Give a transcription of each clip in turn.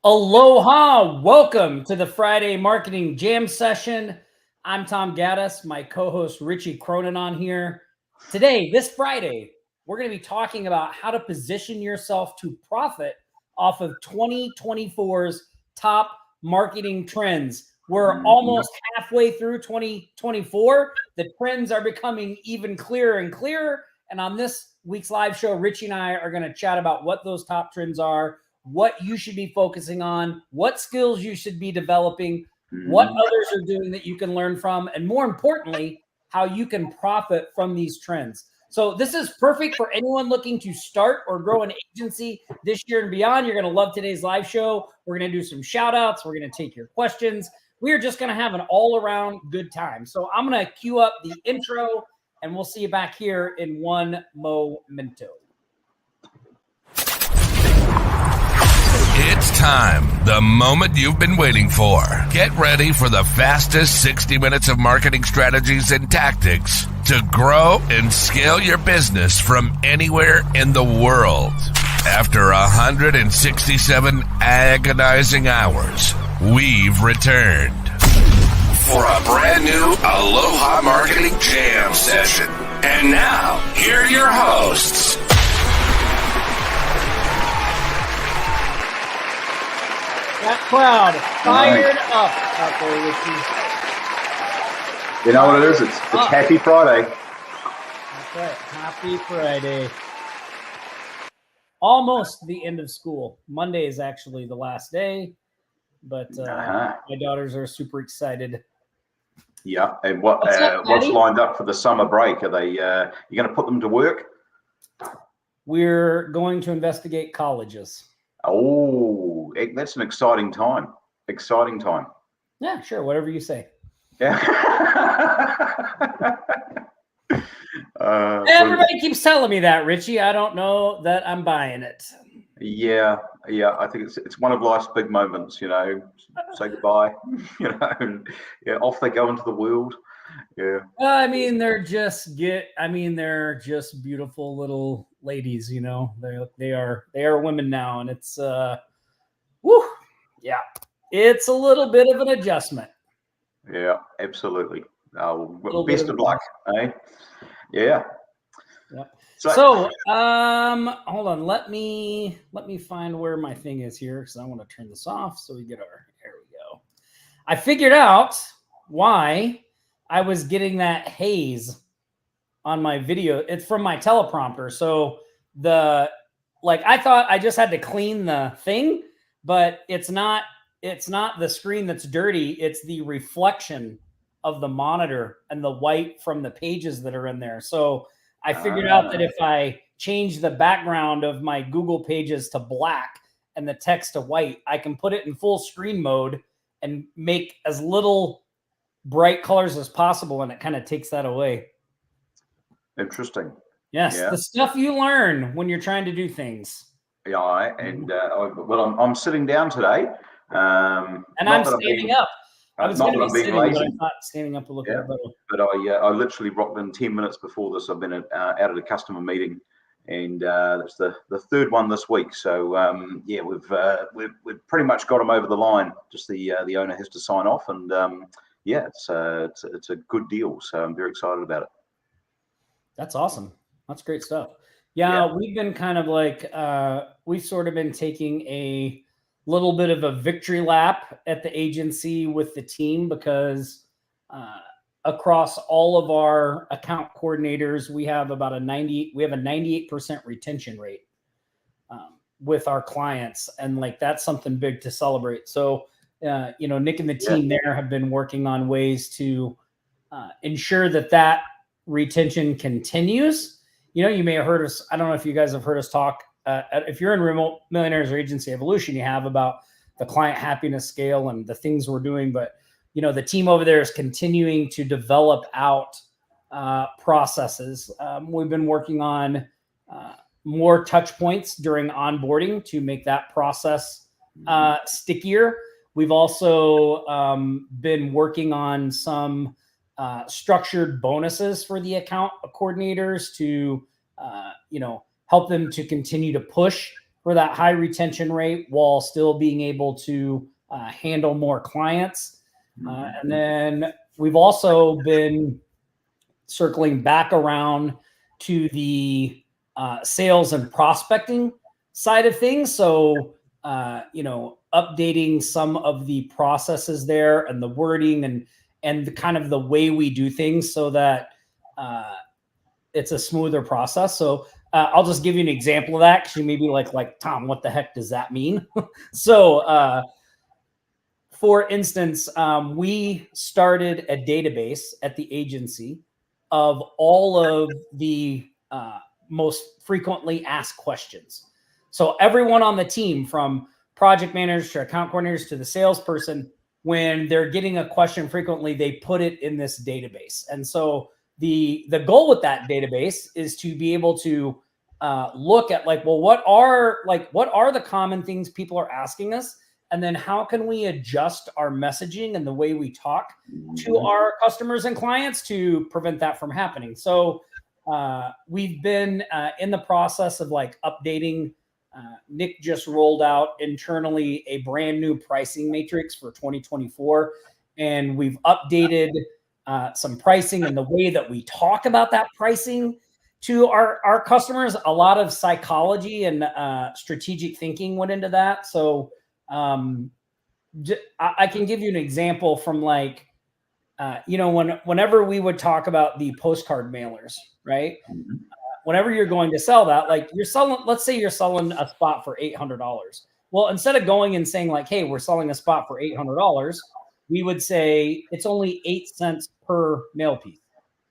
Aloha, welcome to the Friday Marketing Jam Session. I'm Tom Gaddis, my co-host Richie Cronin on here. Today, this Friday, we're going to be talking about how to position yourself to profit off of 2024's top marketing trends. We're almost halfway through 2024. The trends are becoming even clearer and clearer. And on this week's live show, Richie and I are going to chat about what those top trends are, what you should be focusing on, what skills you should be developing, what others are doing that you can learn from, and more importantly, how you can profit from these trends. So this is perfect for anyone looking to start or grow an agency this year and beyond. You're going to love today's live show. We're going to do some shout outs. We're going to take your questions. We're just going to have an all around good time. So I'm going to cue up the intro and we'll see you back here in one momento. It's time, the moment you've been waiting for. Get ready for the fastest 60 minutes of marketing strategies and tactics to grow and scale your business from anywhere in the world. After 167 agonizing hours, we've returned for a brand new Aloha Marketing Jam session. And now, here are your hosts. That crowd fired up out there, Richie. You know what it is? It's Happy Friday. That's right. Happy Friday. Almost the end of school. Monday is actually the last day, but my daughters are super excited. Yeah. And what's lined up for the summer break? Are they? You going to put them to work? We're going to investigate colleges. Oh, that's an exciting time. Exciting time. Yeah, sure. Whatever you say. Yeah. Everybody keeps telling me that, Richie. I don't know that I'm buying it. Yeah. I think it's one of life's big moments. You know, say goodbye. You know, and, off they go into the world. Yeah. I mean, they're just beautiful little ladies, you know. They are women now, and it's it's a little bit of an adjustment. Yeah, absolutely. Best of luck, eh? Yeah. Yep. So hold on, let me find where my thing is here because I want to turn this off so we get our. There we go. I figured out why I was getting that haze on my video. It's from my teleprompter. So I thought I just had to clean the thing, but it's not the screen that's dirty. It's the reflection of the monitor and the white from the pages that are in there. So I figured out that if I change the background of my Google pages to black and the text to white, I can put it in full screen mode and make as little bright colors as possible, and it kind of takes that away. Interesting. Yes, yeah. The stuff you learn when you're trying to do things. Yeah, and I'm sitting down today, and I'm standing up. I was going to be sitting, but I thought standing up would look better. But I literally rocked in 10 minutes before this. I've been out at a customer meeting, and that's the third one this week. So we've pretty much got them over the line. Just the owner has to sign off, and it's a good deal. So I'm very excited about it. That's awesome. That's great stuff. Yeah. We've been kind of like we've sort of been taking a little bit of a victory lap at the agency with the team because across all of our account coordinators, we have about a 98% retention rate with our clients, and like that's something big to celebrate. So Nick and the team there have been working on ways to ensure that retention continues. You may have heard us. I don't know if you guys have heard us talk. If you're in Remote Millionaires or Agency Evolution, you have about the client happiness scale and the things we're doing. But, the team over there is continuing to develop out processes. We've been working on more touch points during onboarding to make that process stickier. We've also been working on some structured bonuses for the account coordinators to, help them to continue to push for that high retention rate while still being able to handle more clients. And then we've also been circling back around to the sales and prospecting side of things. So, updating some of the processes there and the wording and the kind of the way we do things so that it's a smoother process. So I'll just give you an example of that, because you may be like, Tom, what the heck does that mean? So for instance, we started a database at the agency of all of the most frequently asked questions. So everyone on the team, from project managers to account coordinators to the salesperson, when they're getting a question frequently, they put it in this database. And so the goal with that database is to be able to look at what are the common things people are asking us, and then how can we adjust our messaging and the way we talk to our customers and clients to prevent that from happening. So we've been in the process of updating. Nick just rolled out internally a brand new pricing matrix for 2024, and we've updated some pricing and the way that we talk about that pricing to our customers. A lot of psychology and strategic thinking went into that. So I can give you an example from whenever we would talk about the postcard mailers, right? Whenever you're going to sell that, let's say you're selling a spot for $800. Well, instead of going and saying hey, we're selling a spot for $800, we would say it's only 8 cents per mail piece.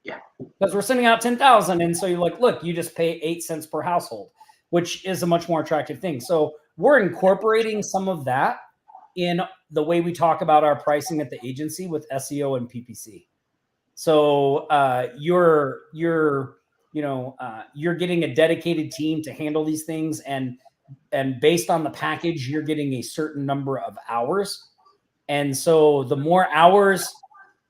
Yeah. Because we're sending out 10,000. And so you're look, you just pay 8 cents per household, which is a much more attractive thing. So we're incorporating some of that in the way we talk about our pricing at the agency with SEO and PPC. So you're getting a dedicated team to handle these things, and based on the package, you're getting a certain number of hours. And so the more hours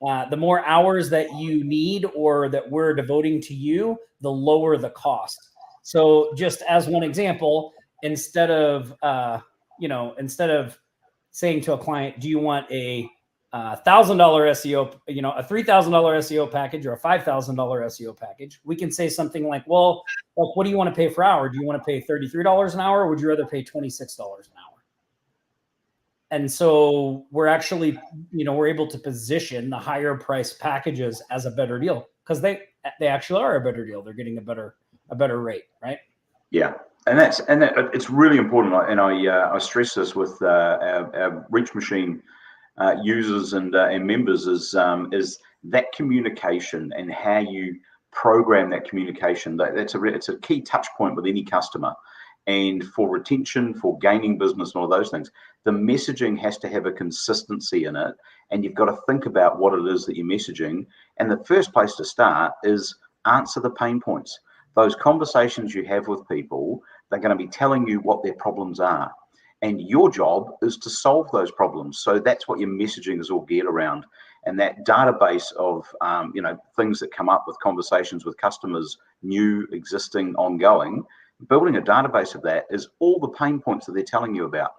that you need or that we're devoting to you, the lower the cost. So just as one example, instead of saying to a client, do you want a $1,000 SEO, a $3,000 SEO package or a $5,000 SEO package, we can say something like, well, what do you want to pay per hour? Do you want to pay $33 an hour, or would you rather pay $26 an hour? And so we're actually, we're able to position the higher price packages as a better deal, because they actually are a better deal. They're getting a better rate, right? Yeah. And it's really important. And I stress this with our Reach Machine users and members is that communication and how you program that communication. It's a key touch point with any customer. And for retention, for gaining business and all those things, the messaging has to have a consistency in it. And you've got to think about what it is that you're messaging. And the first place to start is answer the pain points. Those conversations you have with people, they're going to be telling you what their problems are. And your job is to solve those problems. So that's what your messaging is all geared around. And that database of, things that come up with conversations with customers, new, existing, ongoing, building a database of that is all the pain points that they're telling you about.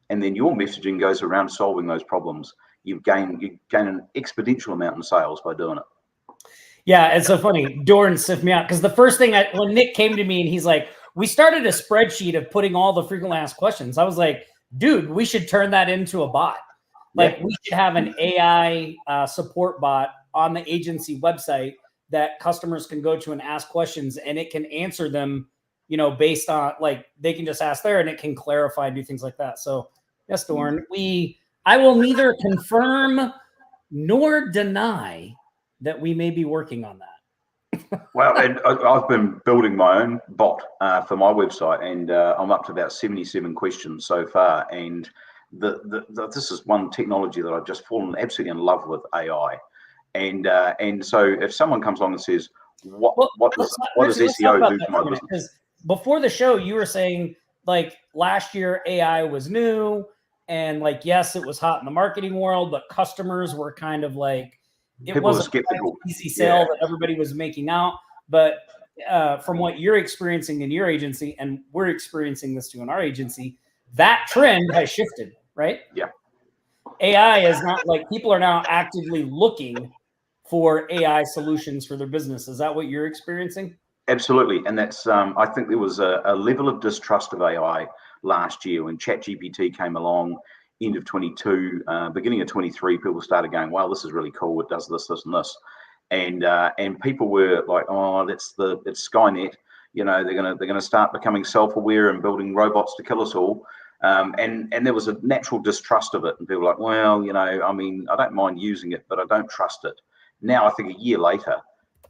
And then your messaging goes around solving those problems. You gain an exponential amount in sales by doing it. Yeah, it's so funny. Dorn sniffed me out, because the first thing when Nick came to me and he's like, we started a spreadsheet of putting all the frequently asked questions. I was like, dude, we should turn that into a bot. We should have an AI support bot on the agency website that customers can go to and ask questions, and it can answer them, based on they can just ask there and it can clarify and do things like that. So yes, Dorn, I will neither confirm nor deny that we may be working on that. Well, and I've been building my own bot for my website, and I'm up to about 77 questions so far. And this is one technology that I've just fallen absolutely in love with, AI. And so if someone comes along and says, what does SEO do to my business? Because before the show, you were saying last year AI was new, and yes, it was hot in the marketing world, but customers were kind of it People wasn't skeptical. an easy sale that everybody was making out. But from what you're experiencing in your agency, and we're experiencing this too in our agency, that trend has shifted, right? Yeah. AI is not like people are now actively looking for AI solutions for their business. Is that what you're experiencing? Absolutely. And that's, I think there was a level of distrust of AI last year when ChatGPT came along, end of 22, beginning of 23, people started going, wow, this is really cool. It does this, this, and this. And people were like, oh, it's Skynet. You know, they're gonna start becoming self-aware and building robots to kill us all. And there was a natural distrust of it. And people were like, well, you know, I mean, I don't mind using it, but I don't trust it. Now, I think a year later,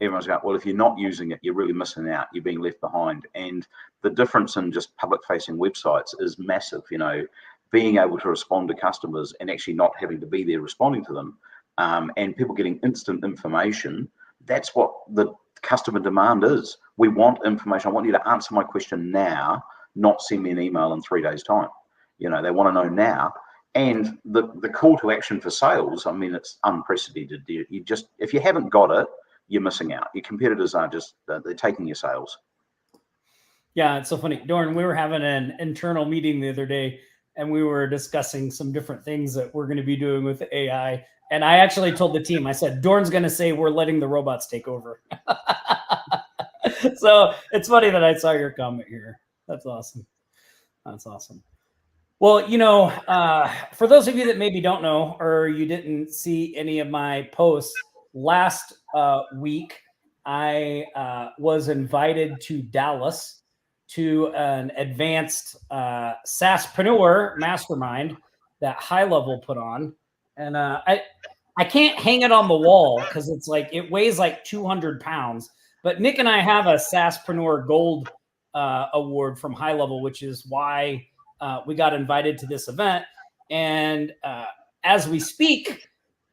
everyone's going, well, if you're not using it, you're really missing out. You're being left behind. And the difference in just public-facing websites is massive. You know, being able to respond to customers and actually not having to be there responding to them, and people getting instant information. That's what the customer demand is. We want information. I want you to answer my question now, not send me an email in 3 days' time. You know, they want to know now. And the call to action for sales, I mean, it's unprecedented. You just, if you haven't got it, you're missing out. Your competitors are just, they're taking your sales. Yeah, it's so funny. Dorn, we were having an internal meeting the other day, and we were discussing some different things that we're going to be doing with AI. And I actually told the team, I said, Dorn's going to say we're letting the robots take over. So it's funny that I saw your comment here. That's awesome. That's awesome. Well, you know, for those of you that maybe don't know, or you didn't see any of my posts, last week, I was invited to Dallas to an advanced SaaSpreneur mastermind that High Level put on. And I can't hang it on the wall because it's like, it weighs like 200 pounds. But Nick and I have a SaaSpreneur Gold award from High Level, which is why we got invited to this event. And as we speak,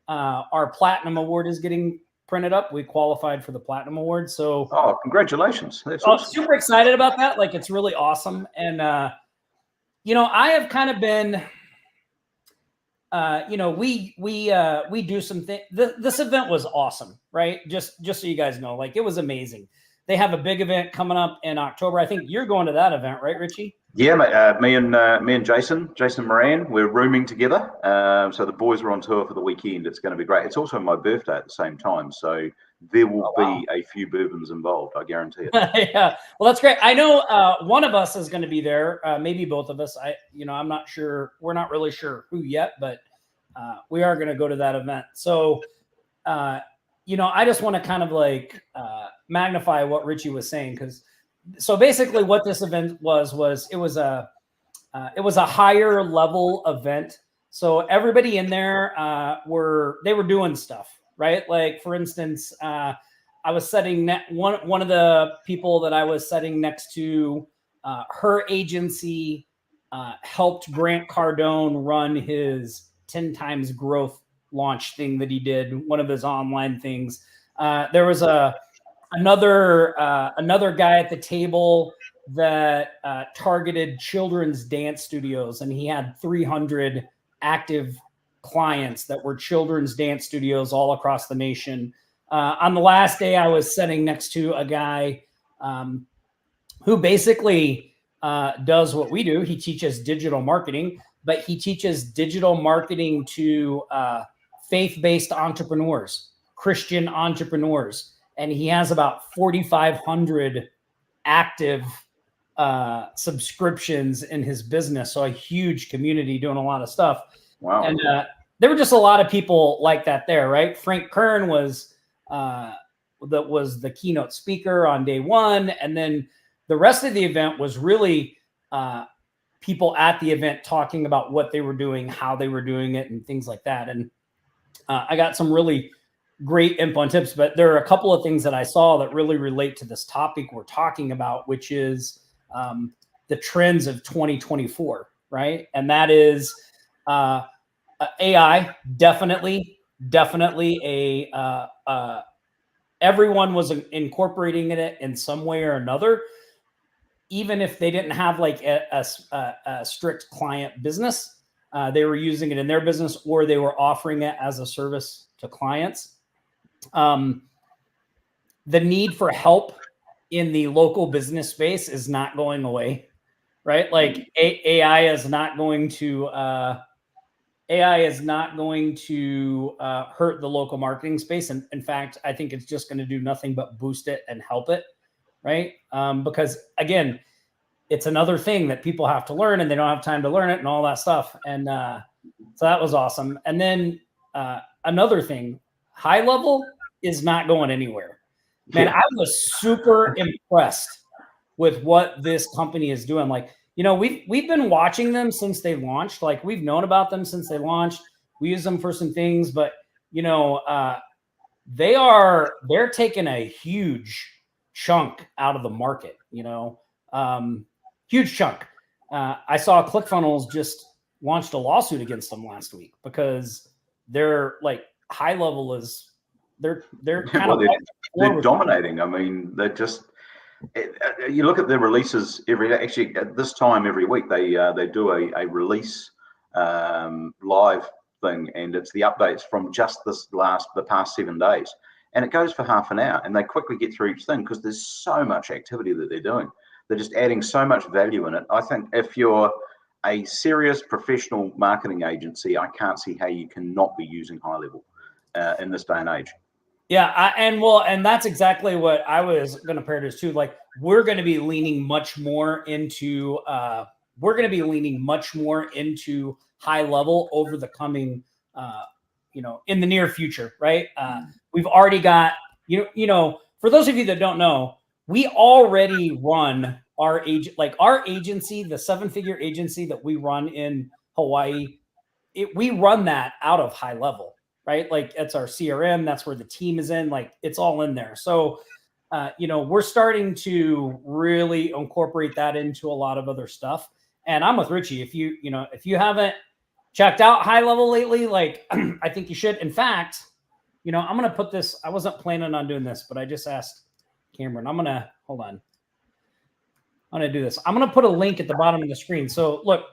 our Platinum Award is getting printed up. We qualified for the Platinum Award. So, oh, congratulations. That's awesome. Super excited about that. Like, it's really awesome. And, you know, I have kind of been, you know, we do some things. This event was awesome, right? Just so you guys know, like, it was amazing. They have a big event coming up in October. I think you're going to that event, right, Richie? Yeah, mate, me and Jason Moran, we're rooming together. So the boys are on tour for the weekend. It's going to be great. It's also my birthday at the same time, so there will be a few bourbons involved. I guarantee it. Yeah, well, that's great. I know one of us is going to be there. Maybe both of us. I'm not sure. We're not really sure who yet, but we are going to go to that event. So, you know, I just want to kind of like magnify what Richie was saying, because so basically what this event was it was a higher level event. So everybody in there were doing stuff, right? Like, for instance, I was sitting one of the people that I was sitting next to, her agency helped Grant Cardone run his 10 times growth launch thing that he did, one of his online things. There was another guy at the table that targeted children's dance studios, and he had 300 active clients that were children's dance studios all across the nation. On the last day, I was sitting next to a guy who basically does what we do. He teaches digital marketing, but he teaches digital marketing to faith-based entrepreneurs, Christian entrepreneurs. And he has about 4,500 active subscriptions in his business. So a huge community doing a lot of stuff. Wow. And there were just a lot of people like that there, right? Frank Kern was the keynote speaker on day one. And then the rest of the event was really people at the event talking about what they were doing, how they were doing it, and things like that. And I got some really great info and tips, but there are a couple of things that I saw that really relate to this topic we're talking about, which is the trends of 2024, right? And that is AI, definitely everyone was incorporating it in some way or another, even if they didn't have like a strict client business. They were using it in their business, or they were offering it as a service to clients. The need for help in the local business space is not going away, right? Like AI is not going to hurt the local marketing space. And in fact, I think it's just going to do nothing but boost it and help it, right? Because again, it's another thing that people have to learn and they don't have time to learn it and all that stuff. And so that was awesome. And then another thing, high level is not going anywhere. Man, I was super impressed with what this company is doing. Like, you know, we've been watching them since they launched. Like, we've known about them since they launched. We use them for some things, but you know, they're taking a huge chunk out of the market. You know, huge chunk. I saw ClickFunnels just launched a lawsuit against them last week because they're like high level is they're kind of they're dominating. I mean, they're just. You look at their releases actually at this time every week they do a release live thing, and it's the updates from just the past 7 days, and it goes for half an hour, and they quickly get through each thing because there's so much activity that they're doing. They're just adding so much value in it. I think if you're a serious professional marketing agency, I can't see how you cannot be using high level in this day and age. Yeah, and that's exactly what I was going to pair this too. Like, we're going to be leaning much more into high level over the coming, in the near future, right? We've already got, for those of you that don't know, we already run our agency, the 7-figure agency that we run in Hawaii. We run that out of high level. Right? Like, that's our CRM. That's where the team is in. Like, it's all in there. So, we're starting to really incorporate that into a lot of other stuff. And I'm with Richie. If you haven't checked out high level lately, like, I think you should. In fact, I'm going to put this, I wasn't planning on doing this, but I just asked Cameron, hold on. I'm going to do this. I'm going to put a link at the bottom of the screen. So look,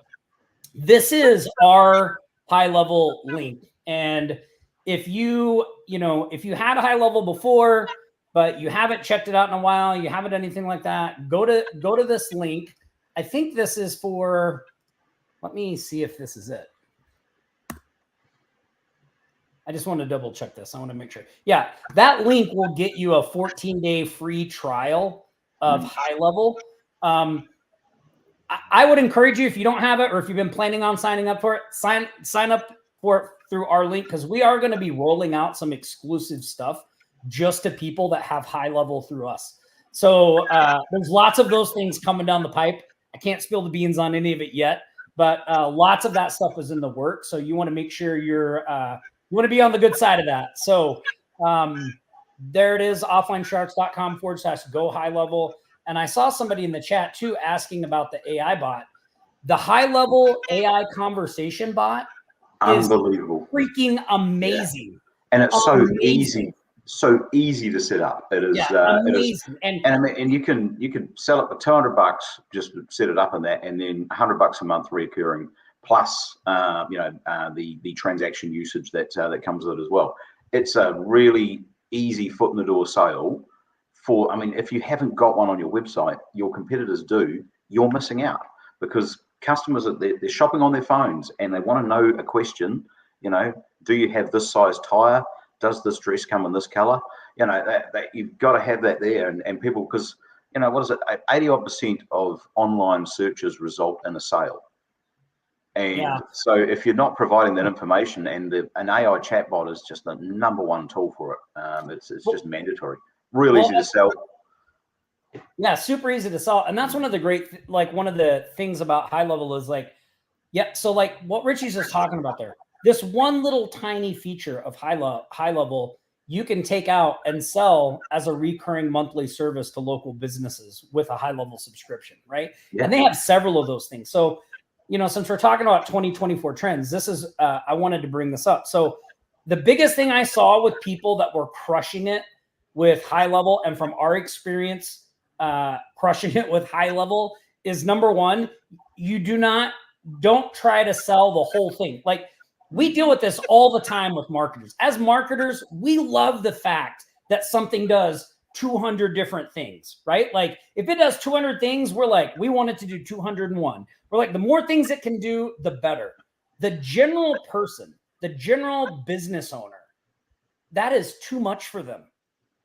this is our high level link. And if you had a high level before, but you haven't checked it out in a while, you haven't done anything like that, go to this link. I think this is for, let me see if this is it. I just want to double check this. I want to make sure. Yeah, that link will get you a 14-day free trial of high level. I would encourage you, if you don't have it, or if you've been planning on signing up for it, sign up for it through our link, because we are going to be rolling out some exclusive stuff just to people that have high level through us. So there's lots of those things coming down the pipe. I can't spill the beans on any of it yet, but lots of that stuff is in the work. So you want to make sure you want to be on the good side of that. So there it is, offlinesharks.com/go high level. And I saw somebody in the chat too asking about the AI bot. The high level AI conversation bot unbelievable, freaking amazing. Yeah. And it's so easy to set up. It is amazing. And you can sell it for $200, just set it up in that, and then $100 a month recurring, plus the transaction usage that comes with it as well. It's a really easy foot in the door sale. If you haven't got one on your website, your competitors do, you're missing out, because customers they're shopping on their phones and they want to know a question. Do you have this size tire? Does this dress come in this color? That you've got to have that there, and people, because what is it? 80% of online searches result in a sale. And so if you're not providing that information, and an AI chatbot is just the number one tool for it, it's just mandatory. Real easy to sell. Yeah, super easy to sell. And that's one of the one of the things about high level is so like what Richie's just talking about there, this one little tiny feature of high level, you can take out and sell as a recurring monthly service to local businesses with a high level subscription, right? Yeah. And they have several of those things. So, since we're talking about 2024 trends, this is, I wanted to bring this up. So the biggest thing I saw with people that were crushing it with high level, and from our experience, crushing it with high level, is number one, don't try to sell the whole thing. Like, we deal with this all the time with marketers. As marketers, we love the fact that something does 200 different things, right? Like if it does 200 things, we're like, we want it to do 201. We're like, the more things it can do, the better. The general person, the general business owner, that is too much for them.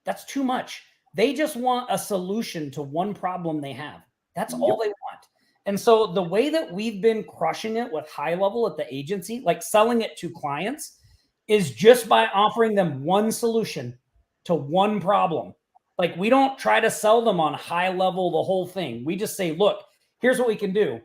That's too much. They just want a solution to one problem they have. That's all they want. And so the way that we've been crushing it with high level at the agency, like selling it to clients, is just by offering them one solution to one problem. Like we don't try to sell them on high level the whole thing. We just say, look, here's what we can do.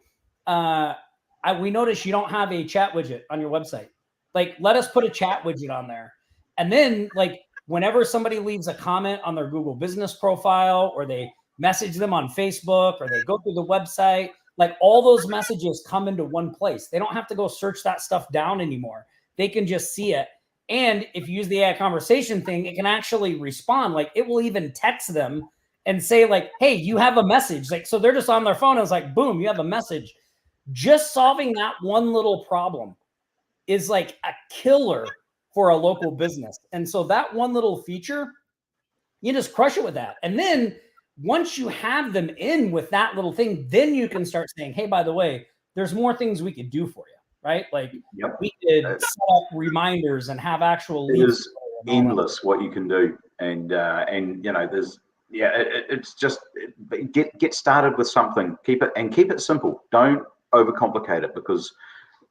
We notice you don't have a chat widget on your website. Like, let us put a chat widget on there. And then like whenever somebody leaves a comment on their Google business profile, or they message them on Facebook, or they go through the website, like all those messages come into one place. They don't have to go search that stuff down anymore. They can just see it. And if you use the AI conversation thing, it can actually respond. Like it will even text them and say like, hey, you have a message. Like, so they're just on their phone. And it's like, boom, you have a message. Just solving that one little problem is like a killer for a local business. And so that one little feature, you just crush it with that. And then once you have them in with that little thing, then you can start saying, hey, by the way, there's more things we could do for you, right? Like we could set up reminders and have actual leads. It is endless what you can do. And you know, there's, it's just get started with something. Keep it simple. Don't overcomplicate it, because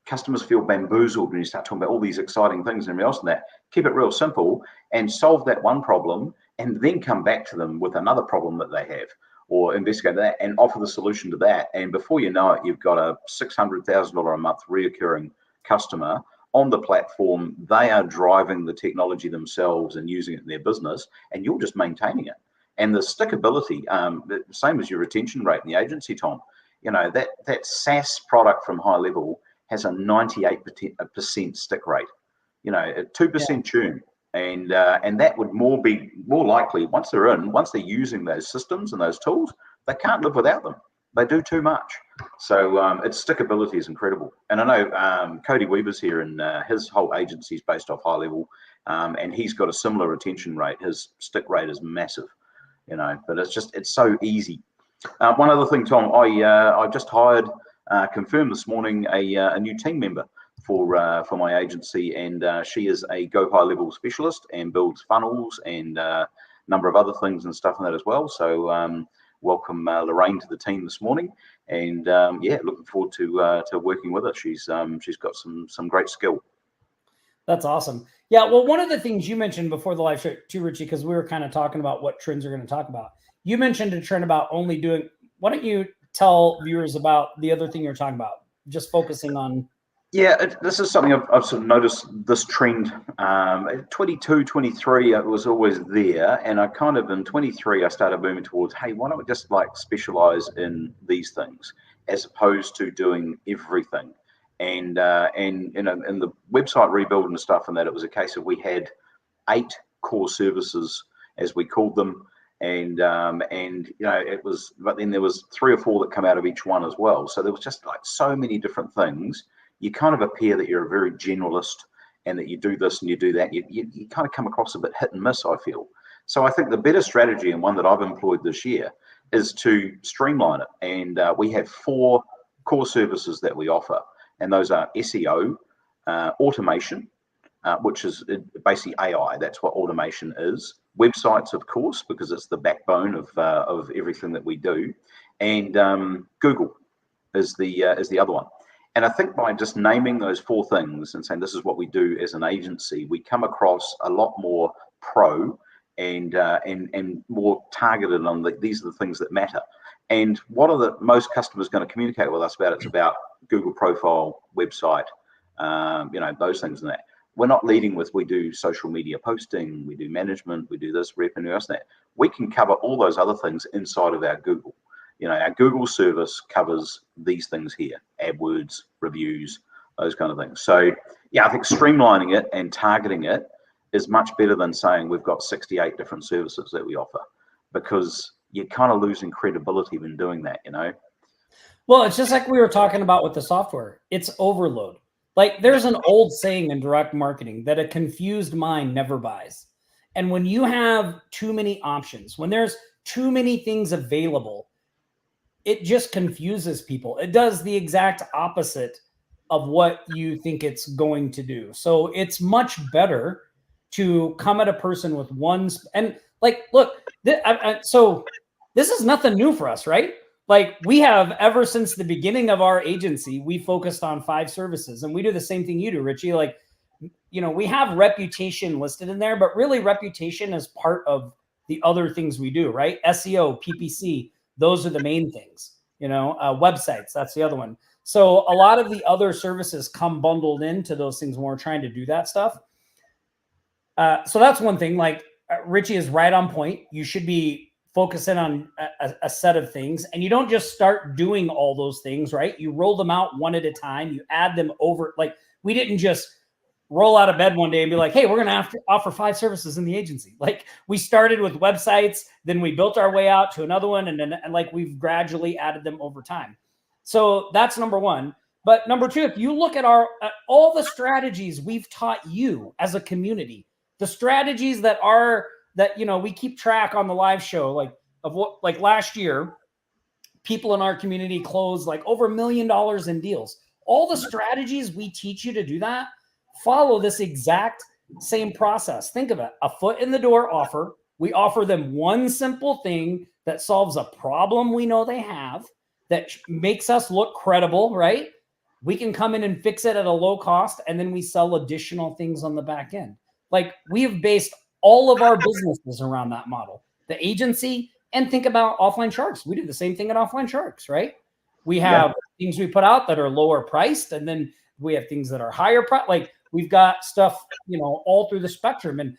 customers feel bamboozled when you start talking about all these exciting things and everything else and that. Keep it real simple and solve that one problem, and then come back to them with another problem that they have, or investigate that and offer the solution to that. And before you know it, you've got a $600,000 a month reoccurring customer on the platform. They are driving the technology themselves and using it in their business, and you're just maintaining it. And the stickability, the same as your retention rate in the agency, Tom. You know, that SaaS product from High Level has a 98% stick rate. You know, a 2% churn. And that would be more likely once they're using those systems and those tools, they can't live without them. They do too much. So its stickability is incredible. And I know Cody Weaver's here, and his whole agency is based off High Level, and he's got a similar retention rate. His stick rate is massive, you know. But it's so easy. One other thing, Tom, I just confirmed this morning a new team member for my agency, and she is a Go High Level specialist and builds funnels and a number of other things and stuff like that as well. So welcome Lorraine to the team this morning, and looking forward to working with her. She's got some great skill. That's awesome. Yeah, well, one of the things you mentioned before the live show too, Richie, because we were kind of talking about what trends we're going to talk about. You mentioned a trend about only doing. Why don't you tell viewers about the other thing you're talking about? Just focusing on. Yeah, this is something I've sort of noticed, this trend. 22, 23, it was always there. And I kind of, in 23, I started moving towards, hey, why don't we just like specialize in these things as opposed to doing everything? And you know, in the website rebuild and stuff and that, it was a case of we had 8 core services, as we called them. And you know, it was, but then there was 3 or 4 that come out of each one as well. So there was just like so many different things. You kind of appear that you're a very generalist and that you do this and you do that. You kind of come across a bit hit and miss, I feel. So I think the better strategy, and one that I've employed this year, is to streamline it. And we have 4 core services that we offer. And those are SEO, automation, which is basically AI. That's what automation is. Websites, of course, because it's the backbone of everything that we do. And Google is the other one. And I think by just naming those 4 things and saying this is what we do as an agency, we come across a lot more pro and more targeted on these are the things that matter. And what are the most customers going to communicate with us about? It's about Google profile, website, you know, those things and that. We're not leading with we do social media posting, we do management, we do this, rep, and that. We can cover all those other things inside of our Google. You know, our Google service covers these things here: AdWords, reviews, those kind of things. So, yeah, I think streamlining it and targeting it is much better than saying we've got 68 different services that we offer, because you're kind of losing credibility when doing that, you know? Well, it's just like we were talking about with the software. It's overload. Like there's an old saying in direct marketing that a confused mind never buys. And when you have too many options, when there's too many things available, it just confuses people. It does the exact opposite of what you think it's going to do. So it's much better to come at a person with one. And like, look, so this is nothing new for us, right? Like we have ever since the beginning of our agency, we focused on 5 services, and we do the same thing you do, Richie. Like, you know, we have reputation listed in there, but really reputation is part of the other things we do, right? SEO, PPC, those are the main things, you know, websites, that's the other one. So a lot of the other services come bundled into those things when we're trying to do that stuff. So that's one thing. Like Richie is right on point. You should be focusing on a set of things, and you don't just start doing all those things, right? You roll them out one at a time. You add them over. Like we didn't just roll out of bed one day and be like, hey, we're going to offer 5 services in the agency. Like we started with websites, then we built our way out to another one. And like we've gradually added them over time. So that's number one. But number two, if you look at all the strategies we've taught you as a community, the strategies that you know, we keep track on the live show, like of what, like last year, people in our community closed like over $1 million in deals. All the strategies we teach you to do that, follow this exact same process. Think of it, a foot in the door offer. We offer them one simple thing that solves a problem we know they have, that makes us look credible, right? We can come in and fix it at a low cost, and then we sell additional things on the back end. Like we have based all of our businesses around that model, the agency, and think about Offline Sharks. We do the same thing at Offline Sharks, right? We have things we put out that are lower priced, and then we have things that are higher price. Like we've got stuff, you know, all through the spectrum. And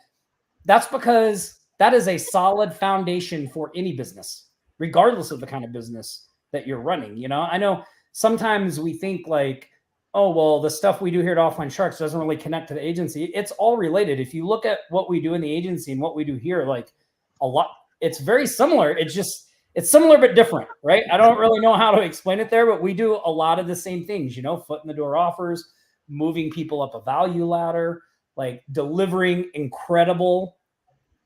that's because that is a solid foundation for any business, regardless of the kind of business that you're running. You know, I know sometimes we think like, oh, well, the stuff we do here at Offline Sharks doesn't really connect to the agency. It's all related. If you look at what we do in the agency and what we do here, like a lot, it's very similar. It's similar, but different, right? I don't really know how to explain it there, but we do a lot of the same things, you know, foot in the door offers, moving people up a value ladder, like delivering incredible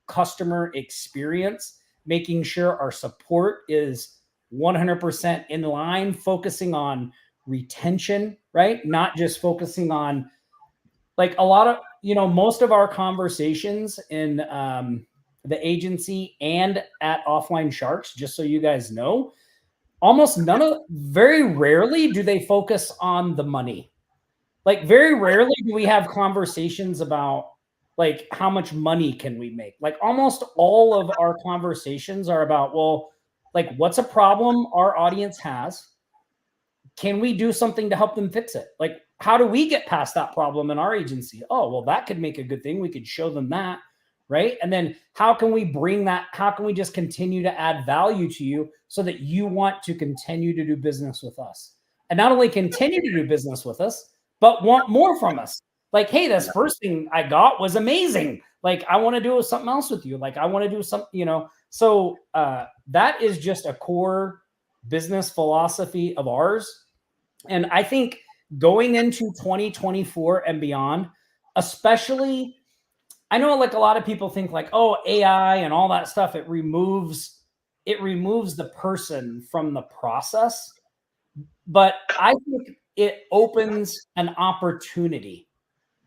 customer experience, making sure our support is 100% in line, focusing on retention, right? Not just focusing on like a lot of, you know, most of our conversations in the agency and at Offline Sharks, just so you guys know, very rarely do they focus on the money. Like very rarely do we have conversations about like how much money can we make? Like almost all of our conversations are about, well, like what's a problem our audience has? Can we do something to help them fix it? Like how do we get past that problem in our agency? Oh, well, that could make a good thing. We could show them that, right? And then how can we bring that? How can we just continue to add value to you so that you want to continue to do business with us? And not only continue to do business with us, but want more from us. Like, hey, this first thing I got was amazing. Like, I want to do something else with you. Like, I want to do something, you know. So that is just a core business philosophy of ours. And I think going into 2024 and beyond, especially, I know like a lot of people think like, oh, AI and all that stuff, it removes the person from the process. But I think it opens an opportunity,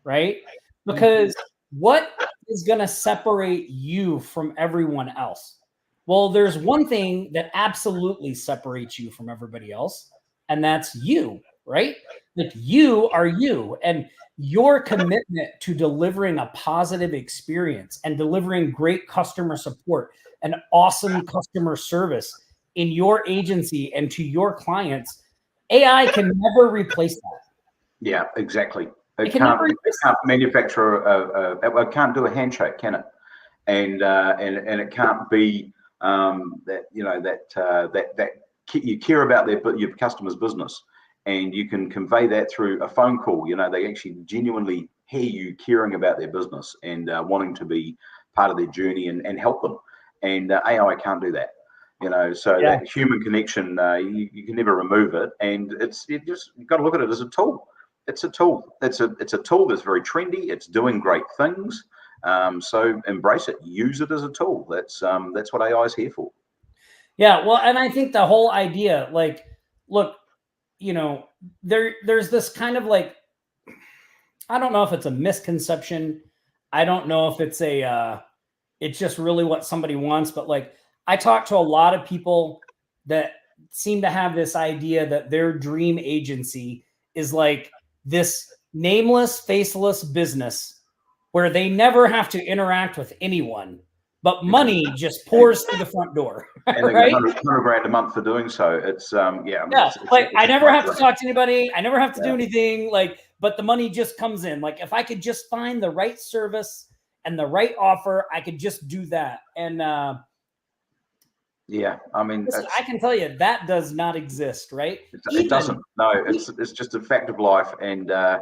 right? Because what is going to separate you from everyone else? Well, there's one thing that absolutely separates you from everybody else, and that's you, right? Like you are you, and your commitment to delivering a positive experience and delivering great customer support and awesome customer service in your agency and to your clients, AI can never replace that. Yeah, exactly. It can't manufacture it can't do a handshake, can it? And it can't be that, you know, that you care about your customer's business, and you can convey that through a phone call. You know, they actually genuinely hear you caring about their business and wanting to be part of their journey and help them. And AI can't do that. You know, so that human connection, you can never remove it. And you've got to look at it as a tool. It's a tool. It's a tool that's very trendy. It's doing great things. So embrace it, use it as a tool. That's what AI is here for. Yeah, well, and I think the whole idea, like, look, you know, there's this kind of like, I don't know if it's a misconception. I don't know if it's it's just really what somebody wants, but like, I talk to a lot of people that seem to have this idea that their dream agency is like this nameless, faceless business where they never have to interact with anyone, but money just pours through the front door. And they right? get 100 grand a month for doing so. It's like I never have to talk to anybody. I never have to do anything. Like, but the money just comes in. Like, if I could just find the right service and the right offer, I could just do that. And yeah, I mean, listen, I can tell you that does not exist, right? It doesn't. No, it's just a fact of life. And yeah,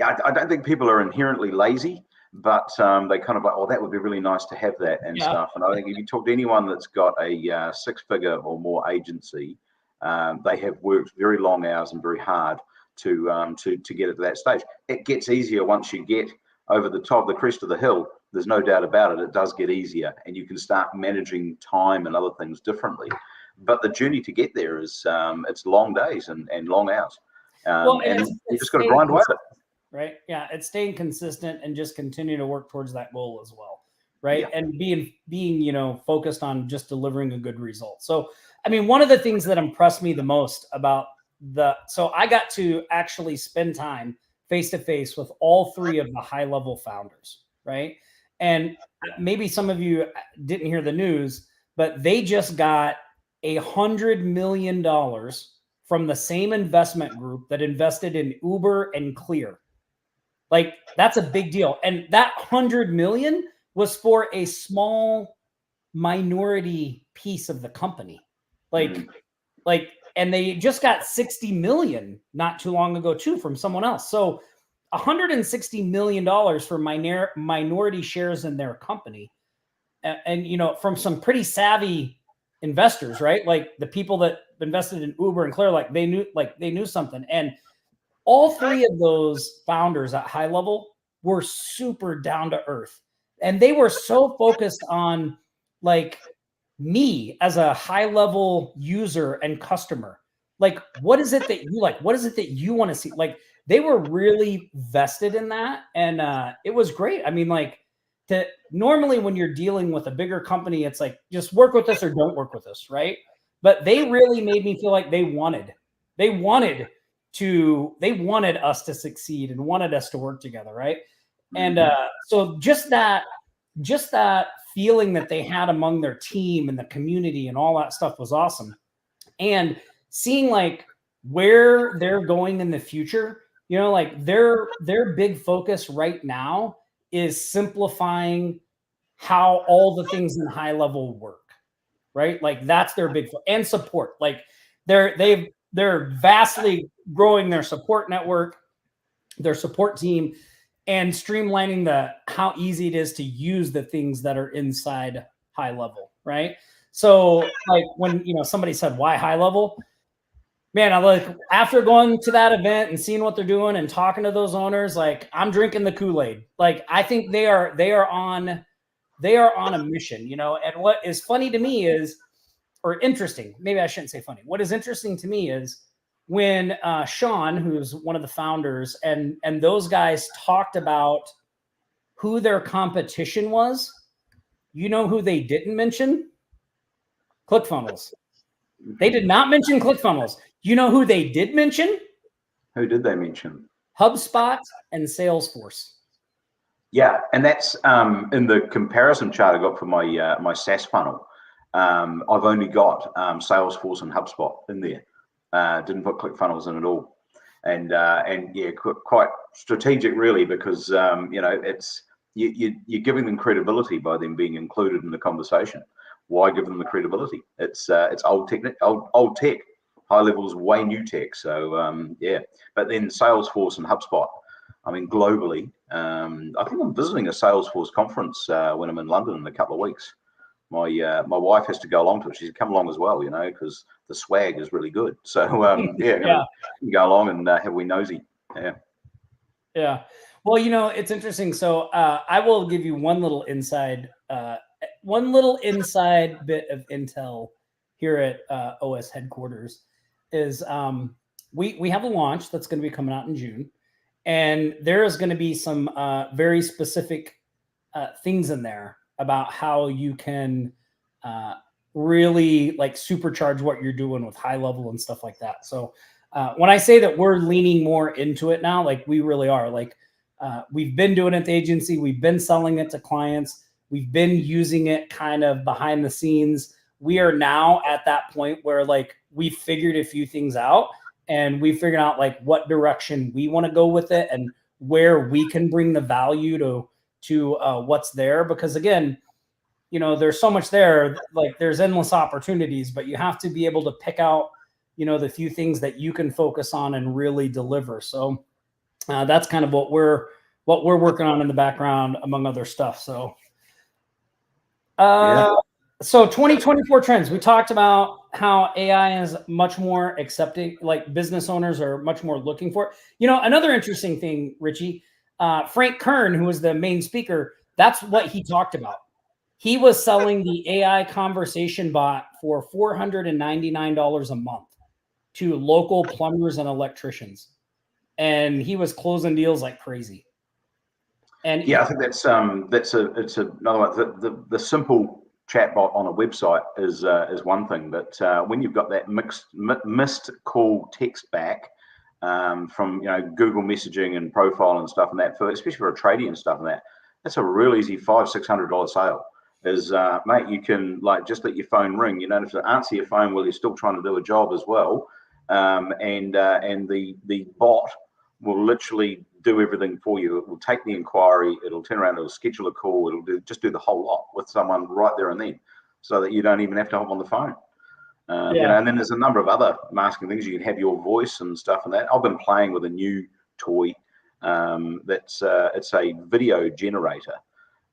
I don't think people are inherently lazy, but they kind of like, oh, that would be really nice to have that and stuff. And I think if you talk to anyone that's got a six-figure or more agency, they have worked very long hours and very hard to get it to that stage. It gets easier once you get over the top, the crest of the hill. There's no doubt about it. It does get easier, and you can start managing time and other things differently. But the journey to get there is it's long days and long hours. And you just got to grind away at it. Right. Yeah. It's staying consistent and just continue to work towards that goal as well. Right. Yeah. And being, you know, focused on just delivering a good result. So, I mean, one of the things that impressed me the most about so I got to actually spend time face to face with all three of the high level founders. Right. And maybe some of you didn't hear the news, but they just got $100 million from the same investment group that invested in Uber and Clear. Like, that's a big deal. And that 100 million was for a small minority piece of the company. And they just got 60 million not too long ago too from someone else. So $160 million for minority shares in their company. And, you know, from some pretty savvy investors, right? Like the people that invested in Uber and Clear, like they knew something. And all three of those founders at high level were super down to earth. And they were so focused on like me as a high level user and customer. Like, what is it that you like? What is it that you want to see? Like, they were really vested in that. And it was great. I mean, like, normally when you're dealing with a bigger company, it's like, just work with us or don't work with us, right? But they really made me feel like they wanted us to succeed and wanted us to work together, right? And so just that feeling that they had among their team and the community and all that stuff was awesome. And seeing like where they're going in the future, you know, like their big focus right now is simplifying how all the things in high level work, right? Like that's their big and support. Like they're vastly growing their support network, their support team, and streamlining how easy it is to use the things that are inside high level, right? So like when, you know, somebody said, why high level? Man, I like after going to that event and seeing what they're doing and talking to those owners, like I'm drinking the Kool-Aid. Like I think they are on a mission, you know. And what is funny to me is, or interesting, maybe I shouldn't say funny. What is interesting to me is when Sean, who's one of the founders, and those guys talked about who their competition was, you know who they didn't mention? ClickFunnels. They did not mention ClickFunnels. You know who they did mention? Who did they mention? HubSpot and Salesforce. Yeah, and that's in the comparison chart I got for my my SaaS funnel. I've only got Salesforce and HubSpot in there. Didn't put ClickFunnels in at all, and yeah, quite strategic really, because you know, it's you're giving them credibility by them being included in the conversation. Why give them the credibility? It's old tech. High level's way new tech. So yeah, but then Salesforce and HubSpot. I mean, globally, I think I'm visiting a Salesforce conference when I'm in London in a couple of weeks. My wife has to go along to it. She's come along as well, you know, because the swag is really good. So yeah, you can go along and have a wee nosy. Yeah. Yeah. Well, it's interesting. So I will give you one little inside bit of intel here at OS headquarters is we have a launch that's going to be coming out in June, and there is going to be some very specific things in there about how you can really like supercharge what you're doing with high level and stuff like that. So when I say that we're leaning more into it now, like we really are, like we've been doing it at the agency, we've been selling it to clients, we've been using it kind of behind the scenes. We are now at that point where like we figured a few things out, and we figured out like what direction we want to go with it and where we can bring the value to what's there. Because again, there's so much there, like there's endless opportunities, but you have to be able to pick out, the few things that you can focus on and really deliver. So that's kind of what we're working on in the background, among other stuff. So, So 2024 trends, we talked about how AI is much more accepting, like business owners are much more looking for it. Another interesting thing, Richie, Frank Kern, who was the main speaker, that's what he talked about. He was selling the AI conversation bot for $499 a month to local plumbers and electricians. And he was closing deals like crazy. And yeah, I think it's another one. The simple chatbot on a website is one thing, but when you've got that missed call text back from Google messaging and profile and stuff, and that, especially for a tradie and stuff, and that's a real easy $500-600 sale. Is mate, you can like just let your phone ring. You don't have to answer your phone while you're still trying to do a job as well, and the bot will literally do everything for you. It will take the inquiry, it'll turn around, it'll schedule a call, it'll just do the whole lot with someone right there and then, so that you don't even have to hop on the phone. And then there's a number of other masking things. You can have your voice and stuff and that. I've been playing with a new toy it's a video generator.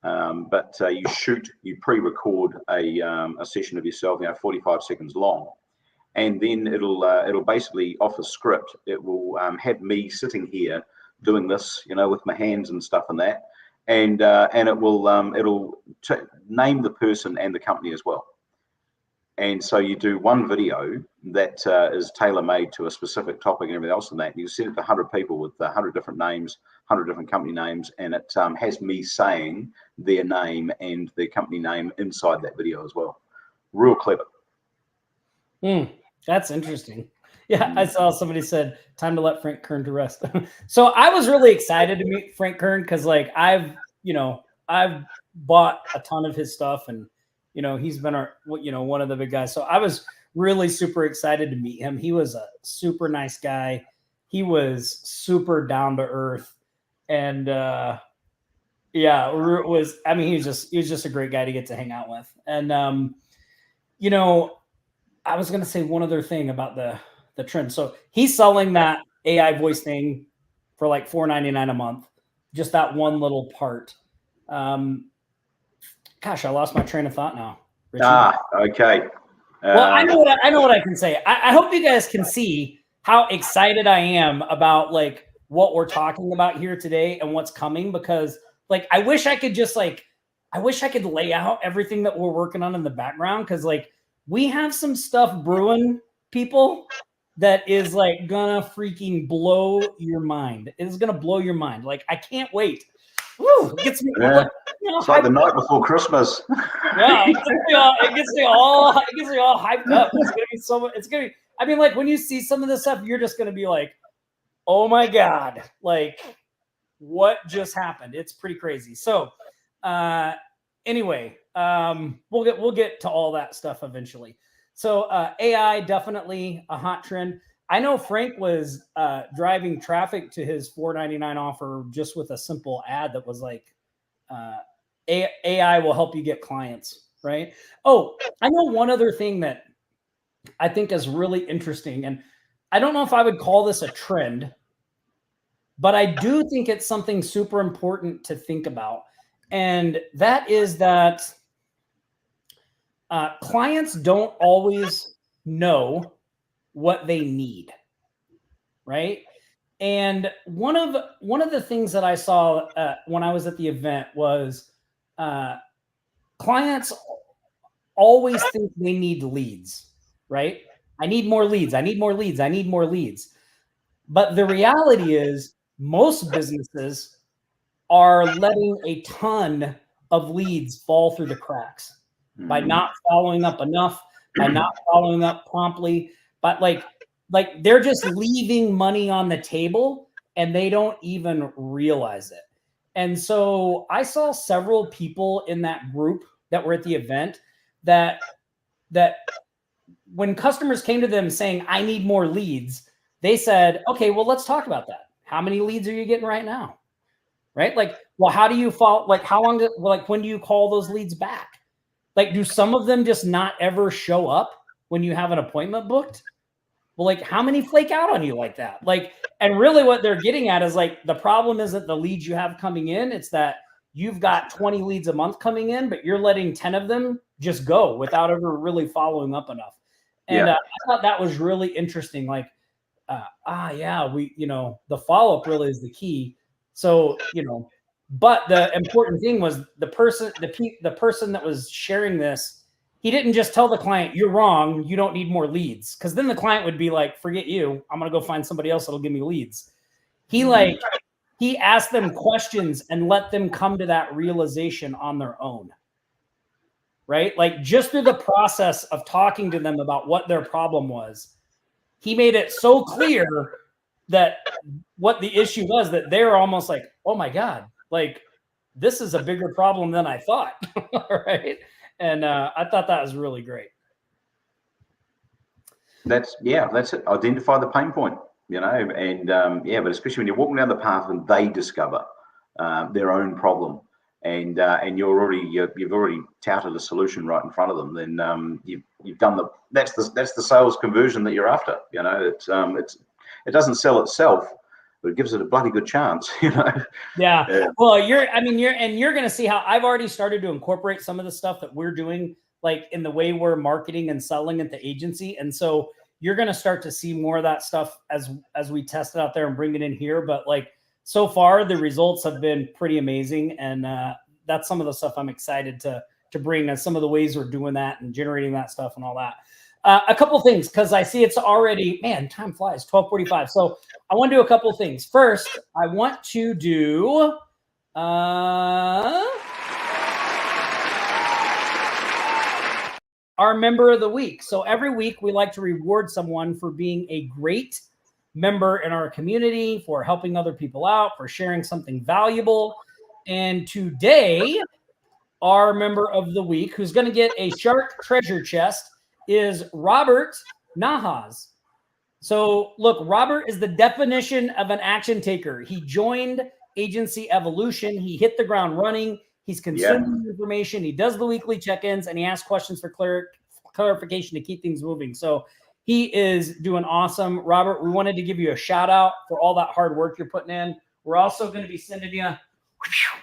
But you pre-record a session of yourself, 45 seconds long, and then it'll basically off a script. It will have me sitting here doing this, with my hands and stuff and that, and it will name the person and the company as well. And so you do one video that is tailor-made to a specific topic and everything else, and that you send it to 100 people with 100 different names, 100 different company names, and it has me saying their name and their company name inside that video as well. Real clever. That's interesting. Yeah, I saw somebody said, time to let Frank Kern to rest. So I was really excited to meet Frank Kern because like I've bought a ton of his stuff, and he's been one of the big guys. So I was really super excited to meet him. He was a super nice guy. He was super down to earth. And he was just a great guy to get to hang out with. And I was going to say one other thing about the trend. So he's selling that AI voice thing for like $499 a month, just that one little part. Gosh, I lost my train of thought now, Richie. Okay. Well, I know what I can say. I hope you guys can see how excited I am about like what we're talking about here today and what's coming, because like I wish I could lay out everything that we're working on in the background, because like we have some stuff brewing, people, that is like gonna freaking blow your mind. It is gonna blow your mind. Like I can't wait. Woo, it gets me. Yeah. It's like the night before Christmas. Yeah, it gets me all hyped up. It's gonna be so much. It's gonna be. I mean, like when you see some of this stuff, you're just gonna be like, "Oh my god!" Like, what just happened? It's pretty crazy. So, anyway, we'll get to all that stuff eventually. So, AI definitely a hot trend. I know Frank was driving traffic to his $499 offer just with a simple ad that was like, AI will help you get clients, right? Oh, I know one other thing that I think is really interesting, and I don't know if I would call this a trend, but I do think it's something super important to think about, and that is that clients don't always know what they need, right? And one of the things that I saw when I was at the event was clients always think they need leads, right? I need more leads. I need more leads. I need more leads. But the reality is most businesses are letting a ton of leads fall through the cracks by not following up enough, by not following up promptly, but like they're just leaving money on the table and they don't even realize it. And so I saw several people in that group that were at the event that when customers came to them saying, I need more leads, they said, okay, well, let's talk about that. How many leads are you getting right now? Right? Like, well, how do you follow? Like, how long? When do you call those leads back? Like, do some of them just not ever show up when you have an appointment booked? Well, like, how many flake out on you like that? Like, and really what they're getting at is like, the problem isn't the leads you have coming in. It's that you've got 20 leads a month coming in, but you're letting 10 of them just go without ever really following up enough. And I thought that was really interesting. Like, the follow-up really is the key. So, but the important thing was the person that was sharing this, he didn't just tell the client, you're wrong, you don't need more leads. Because then the client would be like, forget you, I'm going to go find somebody else that'll give me leads. He asked them questions and let them come to that realization on their own. Right? Like just through the process of talking to them about what their problem was, he made it so clear that what the issue was, that they're almost like, oh my God, like this is a bigger problem than I thought. Right. And I thought that was really great. That's it. Identify the pain point, but especially when you're walking down the path and they discover their own problem and you've already touted a solution right in front of them, then you've done that's the sales conversion that you're after. It doesn't sell itself, but it gives it a bloody good chance, Yeah. Well, you're going to see how I've already started to incorporate some of the stuff that we're doing, like in the way we're marketing and selling at the agency. And so you're going to start to see more of that stuff as we test it out there and bring it in here. But like so far, the results have been pretty amazing. And that's some of the stuff I'm excited to bring, as some of the ways we're doing that and generating that stuff and all that. A couple of things, because I see it's already, man, time flies, 12:45. So I want to do a couple of things. First, I want to do our member of the week. So every week we like to reward someone for being a great member in our community, for helping other people out, for sharing something valuable. And today, our member of the week, who's going to get a shark treasure chest, is Robert Nahas. So look, Robert is the definition of an action taker. He joined Agency Evolution. He hit the ground running. He's consuming information. He does the weekly check-ins, and he asks questions for clarification to keep things moving. So he is doing awesome. Robert, we wanted to give you a shout out for all that hard work you're putting in. We're also going to be sending you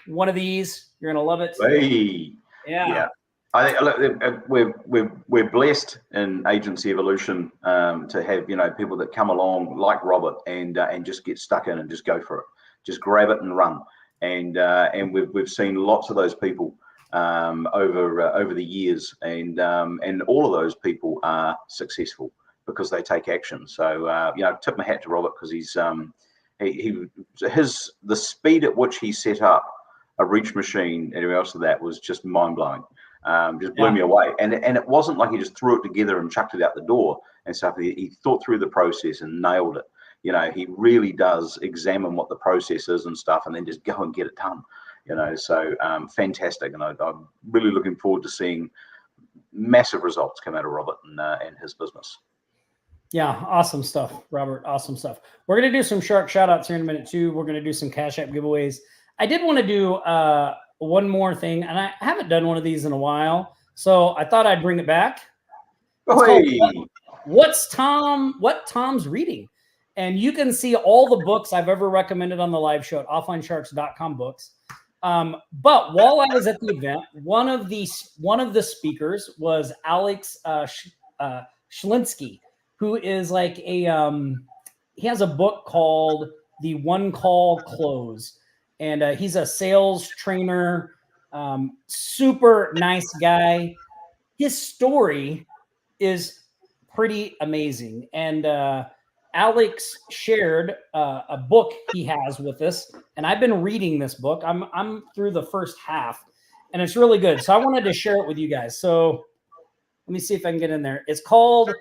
one of these. You're going to love it. Hey. Yeah. I think we're blessed in Agency Evolution to have people that come along like Robert and just get stuck in and just go for it, just grab it and run. And we've seen lots of those people over the years, and all of those people are successful because they take action. So tip my hat to Robert, because he's the speed at which he set up a reach machine and everything else of that was just mind blowing. Just blew me away. And it wasn't like he just threw it together and chucked it out the door and stuff. He thought through the process and nailed it. He really does examine what the process is and stuff, and then just go and get it done. So fantastic. And I'm really looking forward to seeing massive results come out of Robert and his business. Yeah, awesome stuff, Robert. Awesome stuff. We're going to do some shark shout outs here in a minute too. We're going to do some Cash App giveaways. I did want to do one more thing, and I haven't done one of these in a while, so I thought I'd bring it back. What Tom's reading. And you can see all the books I've ever recommended on the live show at offlinesharks.com books. But while I was at the event, one of the speakers was Alex Schlinsky, who is like he has a book called the One Call Close. And he's a sales trainer, super nice guy. His story is pretty amazing. And Alex shared a book he has with us, and I've been reading this book. I'm through the first half, and it's really good. So I wanted to share it with you guys. So let me see if I can get in there. It's called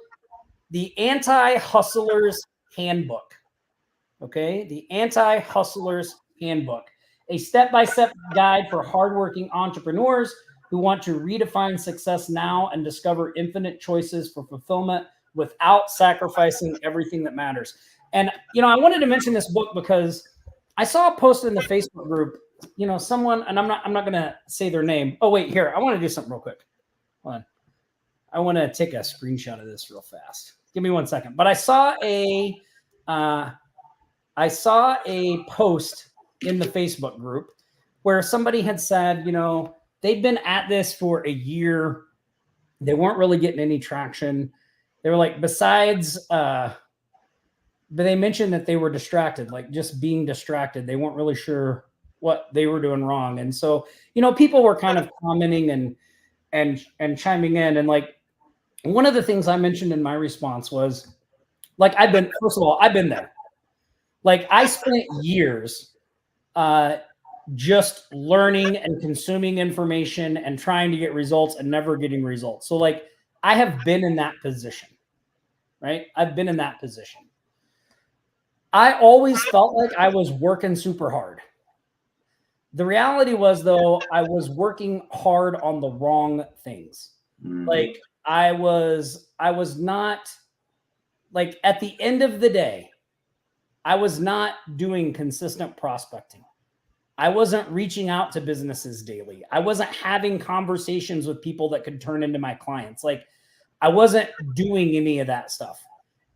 The Anti-Hustler's Handbook. Okay, The Anti-Hustler's Handbook, a step-by-step guide for hardworking entrepreneurs who want to redefine success now and discover infinite choices for fulfillment without sacrificing everything that matters. And, I wanted to mention this book because I saw a post in the Facebook group, someone, and I'm not going to say their name. Oh, wait, here, I want to do something real quick. Hold on. I want to take a screenshot of this real fast. Give me 1 second. But I saw a post in the Facebook group where somebody had said, they'd been at this for a year. They weren't really getting any traction. They were like, but they mentioned that they were distracted, like just being distracted. They weren't really sure what they were doing wrong. And so, people were kind of commenting and chiming in. And like, one of the things I mentioned in my response was like, I've been there. Like I spent years just learning and consuming information and trying to get results and never getting results. So like I have been in that position, right? I've been in that position. I always felt like I was working super hard. The reality was though, I was working hard on the wrong things. Like I was not, like at the end of the day, I was not doing consistent prospecting. I wasn't reaching out to businesses daily. I wasn't having conversations with people that could turn into my clients. Like I wasn't doing any of that stuff.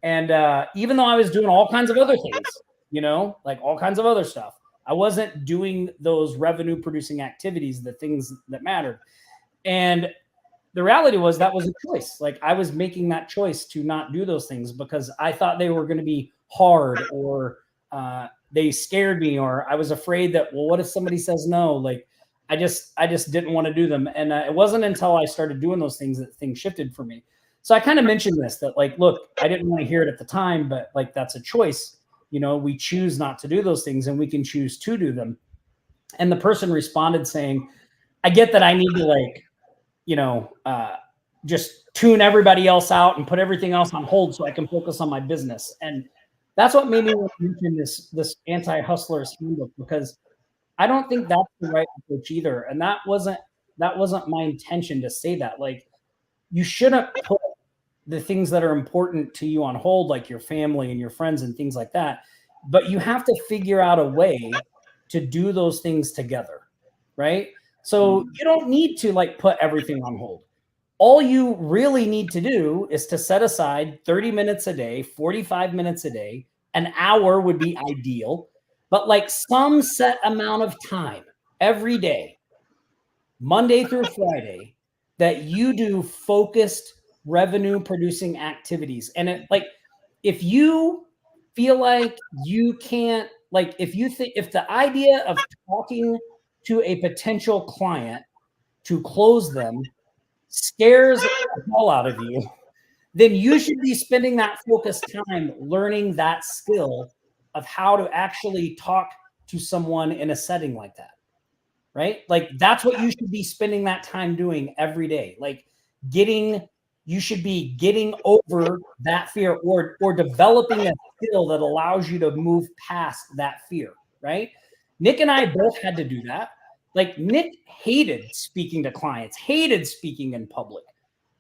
And even though I was doing all kinds of other things, like all kinds of other stuff, I wasn't doing those revenue producing activities, the things that mattered. And the reality was that was a choice. Like I was making that choice to not do those things because I thought they were going to be hard or they scared me, or I was afraid that, well, what if somebody says no? Like I just didn't want to do them. And it wasn't until I started doing those things that things shifted for me. So I kind of mentioned this, that like, look, I didn't want to hear it at the time, but like, that's a choice. We choose not to do those things and we can choose to do them. And the person responded saying, I get that I need to like, just tune everybody else out and put everything else on hold so I can focus on my business. And that's what made me want to mention this Anti-Hustler's Handbook, because I don't think that's the right approach either. And that wasn't my intention to say that. Like you shouldn't put the things that are important to you on hold, like your family and your friends and things like that. But you have to figure out a way to do those things together, right? So you don't need to like put everything on hold. All you really need to do is to set aside 30 minutes a day, 45 minutes a day. An hour would be ideal, but like some set amount of time every day, Monday through Friday, that you do focused revenue producing activities. And it, like, if you feel like you can't, like, if the idea of talking to a potential client to close them scares the hell out of you, then you should be spending that focused time learning that skill of how to actually talk to someone in a setting like that, right? Like that's what you should be spending that time doing every day. Like you should be getting over that fear or developing a skill that allows you to move past that fear, right? Nick and I both had to do that. Like Nick hated speaking to clients, hated speaking in public,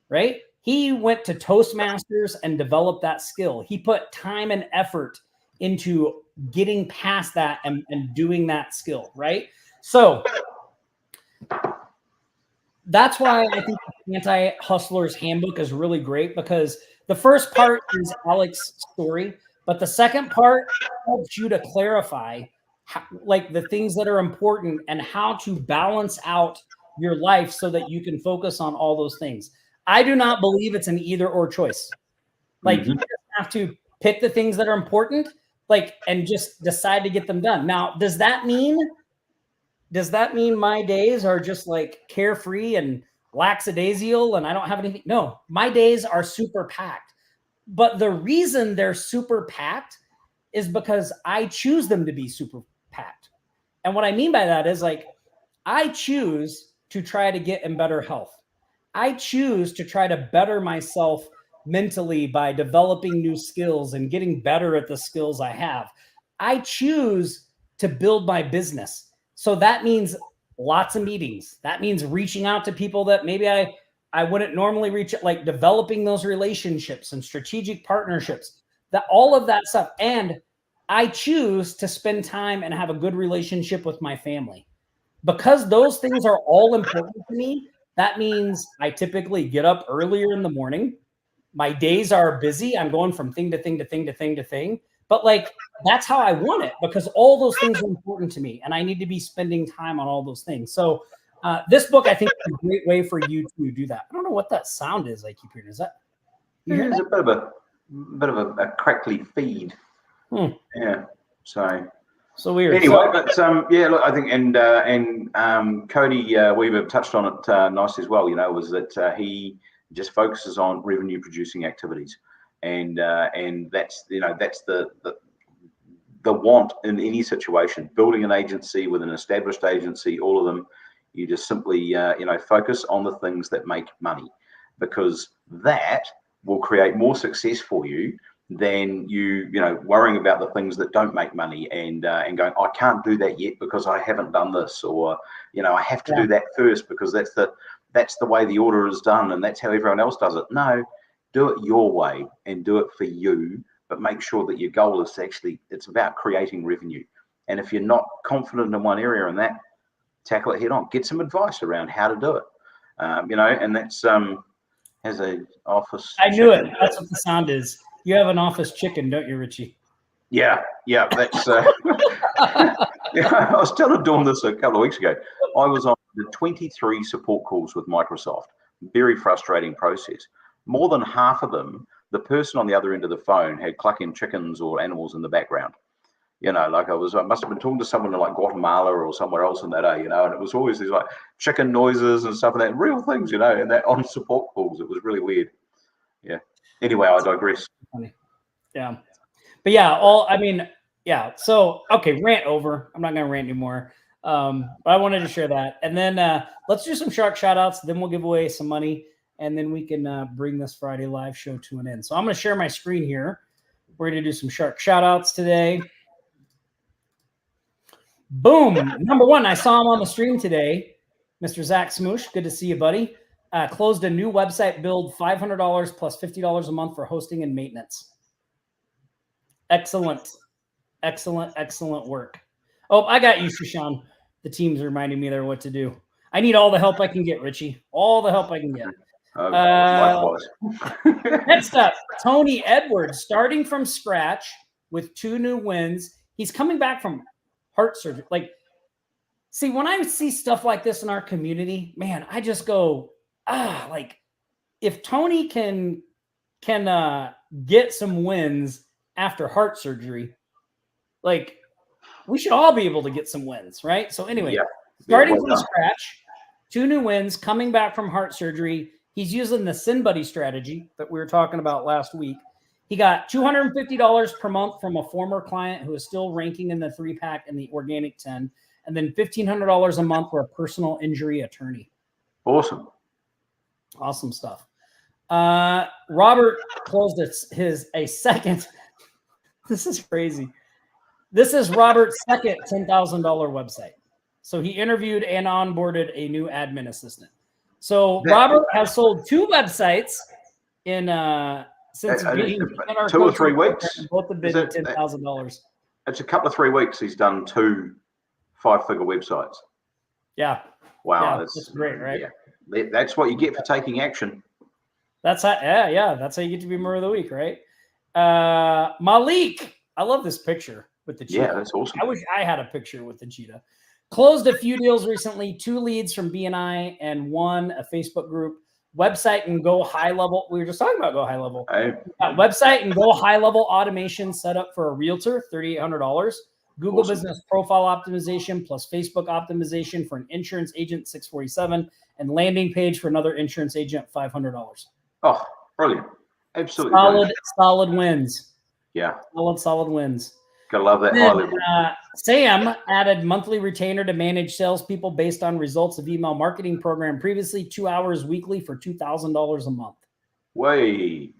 right? He went to Toastmasters and developed that skill. He put time and effort into getting past that and doing that skill, right? So that's why I think the Anti-Hustler's Handbook is really great, because the first part is Alex's story, but the second part helps you to clarify like the things that are important and how to balance out your life so that you can focus on all those things. I do not believe it's an either or choice. Like you just have to pick the things that are important, like, and just decide to get them done. Now, does that mean my days are just like carefree and lackadaisical and I don't have anything? No, my days are super packed. But the reason they're super packed is because I choose them to be super packed. And what I mean by that is, like, I choose to try to get in better health. I choose to try to better myself mentally by developing new skills and getting better at the skills I have. I choose to build my business. So that means lots of meetings. That means reaching out to people that maybe I wouldn't normally reach, like developing those relationships and strategic partnerships, that all of that stuff. And I choose to spend time and have a good relationship with my family. Because those things are all important to me, that means I typically get up earlier in the morning. My days are busy. I'm going from thing to thing to thing to thing to thing. But like, that's how I want it, because all those things are important to me and I need to be spending time on all those things. So this book, I think, is a great way for you to do that. I don't know what that sound is I keep hearing. Is that? There's a bit of a crackly feed. Yeah. So weird. Anyway, but yeah, look, I think, and Cody Weaver touched on it nicely as well. You know, was that he just focuses on revenue producing activities, and that's, you know, that's the want in any situation. Building an agency with an established agency, all of them, you just simply you know, focus on the things that make money, because that will create more success for you than you know, worrying about the things that don't make money and going, I can't do that yet because I haven't done this, or, you know, I have to do that first because that's the way the order is done and that's how everyone else does it. No, do it your way and do it for you, but make sure that your goal is actually, it's about creating revenue. And if you're not confident in one area, and that, tackle it head on. Get some advice around how to do it. You know, and that's as a office. I knew it. That's what the sound is. You have an office chicken, don't you, Richie? Yeah. That's. Yeah, I was telling Dawn this a couple of weeks ago. I was on the 23 support calls with Microsoft. Very frustrating process. More than half of them, the person on the other end of the phone had clucking chickens or animals in the background. You know, like I must have been talking to someone in like Guatemala or somewhere else in that day, you know, and it was always these like chicken noises and stuff like that, real things, you know, and that on support calls, it was really weird. Yeah. Anyway, I digress. Yeah. But yeah, so, okay, rant over. I'm not going to rant anymore. But I wanted to share that. And then let's do some shark shout outs. Then we'll give away some money. And then we can bring this Friday live show to an end. So I'm going to share my screen here. We're going to do some shark shout outs today. Boom. Number one, I saw him on the stream today. Mr. Zach Smoosh. Good to see you, buddy. Closed a new website build, $500 plus $50 a month for hosting and maintenance. Excellent work. Oh, I got you, Shushan. The team's reminding me there what to do. I need all the help I can get, Richie. All the help I can get. Next up, Tony Edwards, starting from scratch with 2 new wins. He's coming back from heart surgery. Like, see, when I see stuff like this in our community, man, I just go, like, if Tony can get some wins after heart surgery, like, we should all be able to get some wins, right? So anyway, starting from scratch, 2 new wins, coming back from heart surgery. He's using the Sin Buddy strategy that we were talking about last week. He got $250 per month from a former client who is still ranking in the 3-pack and the organic 10, and then $1,500 a month for a personal injury attorney. Awesome stuff. Robert closed a second. This is crazy. This is Robert's second $10,000 website. So he interviewed and onboarded a new admin assistant. So Robert has sold 2 websites in since being in our 2 or 3 weeks. Both have been $10,000. It's a couple of 3 weeks. He's done 2 5-figure websites. Yeah. Wow, that's great, right? Yeah. That's what you get for taking action. That's how. Yeah. That's how you get to be Member of the Week, right? Malik, I love this picture with the cheetah. Yeah, that's awesome. I wish I had a picture with the cheetah. Closed a few deals recently, 2 leads from BNI and 1 a Facebook group. website and go high level. We were just talking about go high level. Hey. Website and go high level automation set up for a realtor, $3,800. Google Awesome. business profile optimization plus Facebook optimization for an insurance agent, $647, and landing page for another insurance agent, $500. Oh, brilliant. Absolutely brilliant. Solid wins. Yeah. Solid wins. Gotta love that Then, high level. Sam added monthly retainer to manage salespeople based on results of email marketing program previously, 2 hours weekly for $2,000 a month. Way.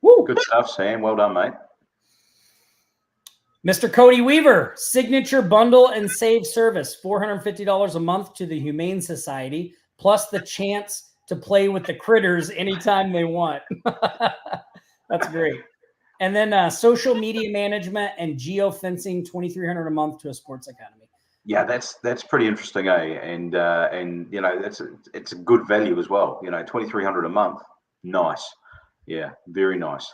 Woo. Good stuff, Sam. Well done, mate. Mr. Cody Weaver, signature bundle and save service, $450 a month to the Humane Society, plus the chance to play with the critters anytime they want. That's great. And then social media management and geofencing, $2,300 a month to a sports academy. Yeah, that's pretty interesting, eh? And you know, it's a good value as well. You know, $2,300 a month. Nice. Yeah, very nice.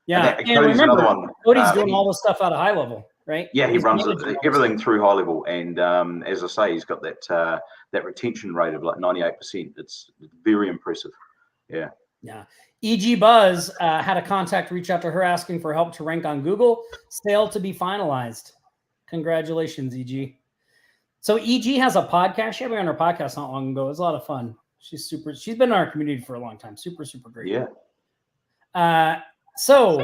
Yeah, and Cody's remember, another one. Cody's doing all the stuff out of high level, right? Yeah, he He's runs managing everything through high level, and as I say, he's got that retention rate of like 98%. It's very impressive. Yeah. Yeah. EG Buzz had a contact reach out to her asking for help to rank on Google. Sale to be finalized. Congratulations, EG. So EG has a podcast. She had me on her podcast not long ago. It was a lot of fun. She's been in our community for a long time. Super great. Yeah. So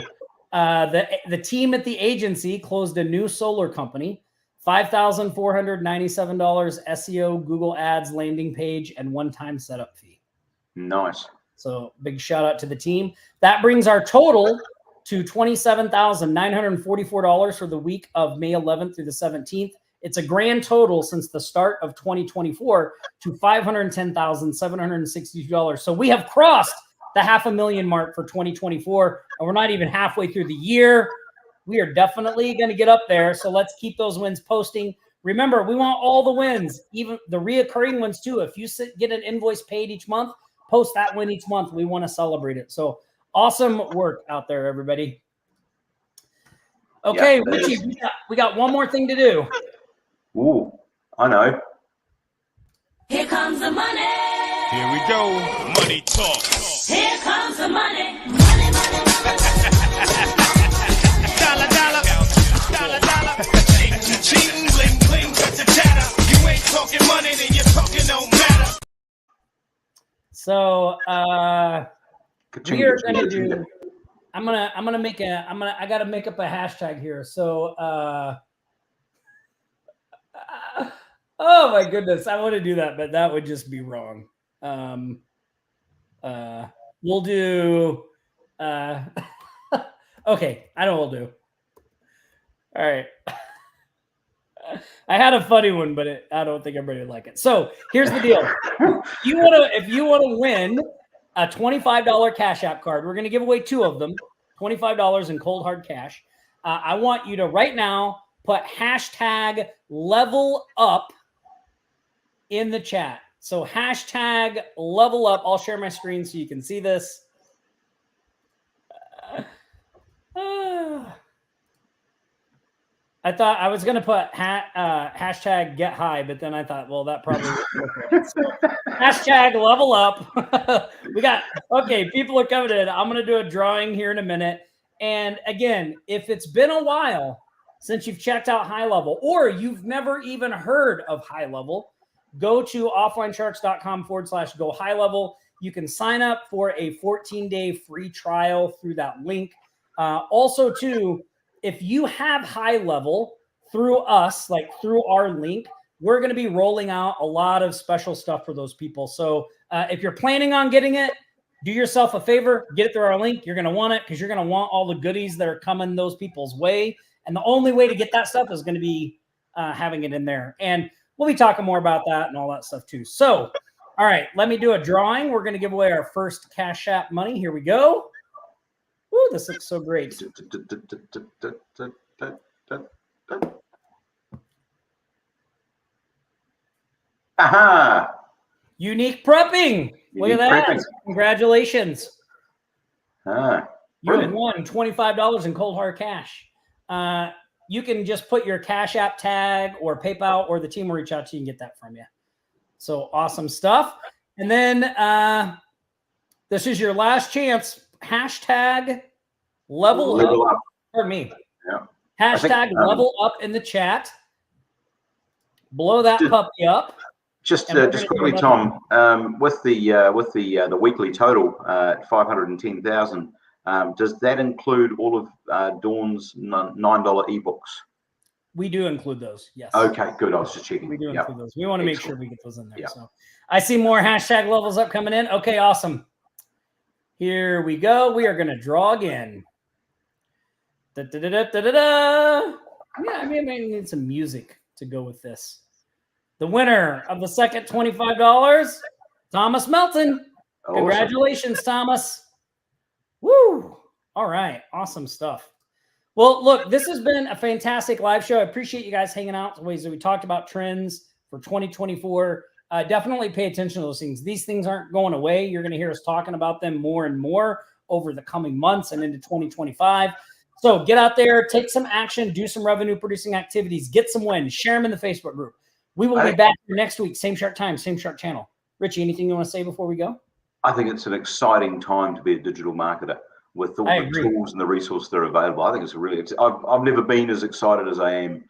the team at the agency closed a new solar company, $5,497 SEO, Google Ads, landing page, and one-time setup fee. Nice. So big shout out to the team. That brings our total to $27,944 for the week of May 11th through the 17th. It's a grand total since the start of 2024 to $510,762. So we have crossed the $500,000 mark for 2024, and we're not even halfway through the year. We are definitely going to get up there. So let's keep those wins posting. Remember, we want all the wins, even the reoccurring ones too. If you get an invoice paid each month, post that win each month. We want to celebrate it. So awesome work out there, everybody. Okay, yeah, Richie, we got one more thing to do. Ooh, I know. Here comes the money. Here we go. Money talk. Here comes the money. Money. Dollar. Ching, bling, bling, got the chatter. You ain't talking money, then you're talking no matter. So we are gonna do. I gotta make up a hashtag here. So oh my goodness, I want to do that, but that would just be wrong. We'll do. Okay, I know what we'll do. All right. I had a funny one, but I don't think everybody would like it. So here's the deal: if you want to win a $25 Cash App card, we're going to give away 2 of them, $25 in cold hard cash. I want you to right now put hashtag level up in the chat. So hashtag level up. I'll share my screen so you can see this. I thought I was going to put hashtag get high, but then I thought, well, that probably wouldn't look right. So, hashtag level up. Okay, people are coming in. I'm going to do a drawing here in a minute. And again, if it's been a while since you've checked out High Level, or you've never even heard of High Level, go to offlinesharks.com/go high level. You can sign up for a 14-day free trial through that link. Also, too, if you have High Level through us, like through our link, we're going to be rolling out a lot of special stuff for those people. So if you're planning on getting it, do yourself a favor, get it through our link. You're going to want it because you're going to want all the goodies that are coming those people's way. And the only way to get that stuff is going to be having it in there. And we'll be talking more about that and all that stuff too. So, all right, let me do a drawing. We're going to give away our first Cash App money. Here we go. Ooh, this looks so great. Aha! Unique prepping. Look at that. Prepping. Congratulations. You have won $25 in cold hard cash. You can just put your Cash App tag or PayPal, or the team will reach out to you and get that from you. So awesome stuff. And then This is your last chance. Hashtag level up. For me. Yeah. Hashtag level up in the chat. Blow that puppy up. Just quickly, Tom, with the weekly total at 510,000, does that include all of Dawn's $9 ebooks? We do include those. Yes. Okay, good. I was just checking. We do include those. We want to make sure we get those in there. Yep. So I see more hashtag levels up coming in. Okay, awesome. Here we go. We are going to draw again. Da, da, da, da, da, da, da. Yeah, I mean, I need some music to go with this. The winner of the second $25, Thomas Melton. Awesome. Congratulations, Thomas. Woo. All right. Awesome stuff. Well, look, this has been a fantastic live show. I appreciate you guys hanging out. Ways that we talked about trends for 2024. Definitely pay attention to those things. These things aren't going away. You're going to hear us talking about them more and more over the coming months and into 2025. So get out there, take some action, do some revenue producing activities, get some wins, share them in the Facebook group. We will be back here next week, same sharp time, same sharp channel. Richie, anything you want to say before we go? I think it's an exciting time to be a digital marketer with all the tools and the resources that are available. I think it's I've never been as excited as I am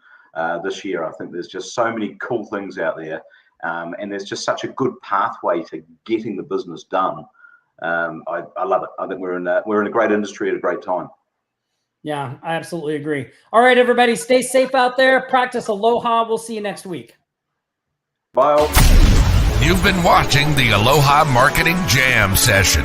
this year. I think there's just so many cool things out there, and there's just such a good pathway to getting the business done. I love it. I think we're in a great industry at a great time. Yeah, I absolutely agree. All right, everybody, stay safe out there. Practice aloha. We'll see you next week. Bye. You've been watching the Aloha Marketing Jam session.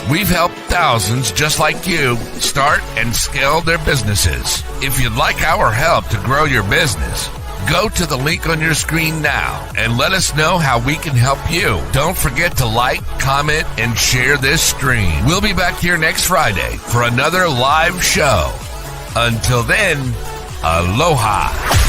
We've helped thousands just like you start and scale their businesses. If you'd like our help to grow your business, go to the link on your screen now and let us know how we can help you. Don't forget to like, comment, and share this stream. We'll be back here next Friday for another live show. Until then, aloha.